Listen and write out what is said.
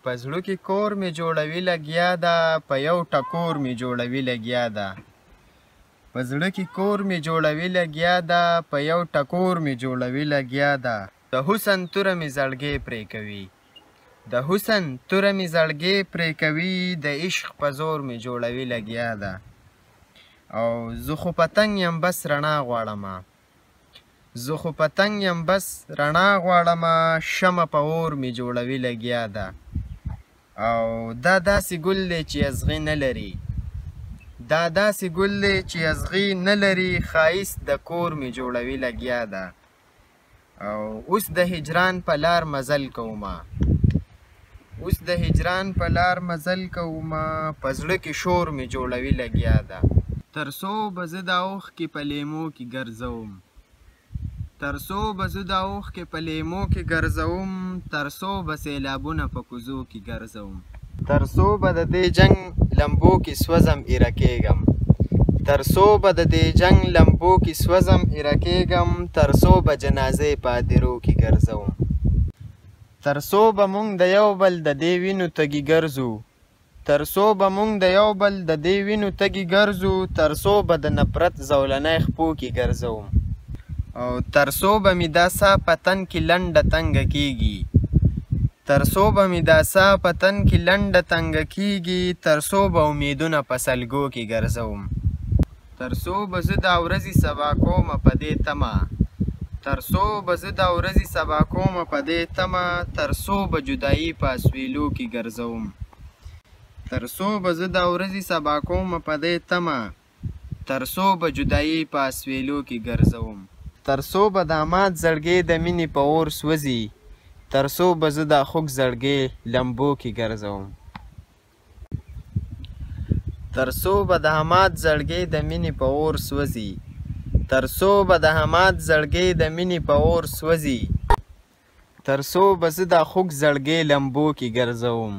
په زړه کې کور مې جوړوي لګیا ده، په یو ټکور مې جوړوي لګیا ده. په زړه کې کور مې جوړوي لګیا ده، په یو ټکور مې جوړوي لګیا ده. د حسن توره مې زړګی پرې کوي، د حسن توره مې زړګی پرې کوي، د عشق په زور مې جوړوي لګیا ده. او زه خو پتنګ یم بس رڼا غواړمه، زه خو پتنګ یم بس رڼا غواړمه، شمع په اور مې جوړوي لګیا ده. او دا داسې ګل دی چې اغزي نه لري، دا داسې ګل دی چې اغزي نه لري، ښایست د کور مې جوړوي لګیا ده. او اوس د هجران په لار مزل کومه، اوس د هجران په لار مزل کومه، په زړه کې شور مې جوړوي لګیا ده. تر څو به زه د اوښکې په لیمو کې ګرځوم، تر څو به زه د اوښکې په لیمو کې ګرځوم، تر څو به سیلابونه په کوزو کې ګرځوم، تر څو به د دې جنګ لمبو کې سوځم ایره کېږم، تر څو به د دې جنګ لمبو کې سوځم ایره کېږم، تر څو به جنازې په هدیرو کې ګرځوم، تر څو به موږ د یو بل د دې وینو تږي ګرځو، تر څو به موږ د یو بل د دې وینو تږي ګرځو، تر څو به د نفرت زولنی خپو کې ګرځوم. او تر څو به مې دا ساه په تن کې لنډه تنګه کېږي، تر څو به مې دا ساه په تن کې لنډه تنګه کېږي، تر څو به امیدونه په سلګو کې ګرځوم. تر څو به زه دا ورځې سبا کومه په دې تمه، تر څو به زه دا ورځې سبا کومه په دې تمه، تر څو به جدایي په اسویلو کې ګرځوم. تر څو به زه دا ورځې سبا کومه په دې تمه، تر څو به جدایي په اسویلو کې ګرځوم. تر څو به د اماد زړګی د مینې په اور سوځي، تر څو به زه دا خوږ زړګی لمبو کې ګرځوم. تر څو به د اماد زړګی د مینې په اور سوځي، تر څو به د اماد زړګی د مینې په اور سوځي، تر څو به زه دا خوږ زړګی لمبو کې ګرځوم.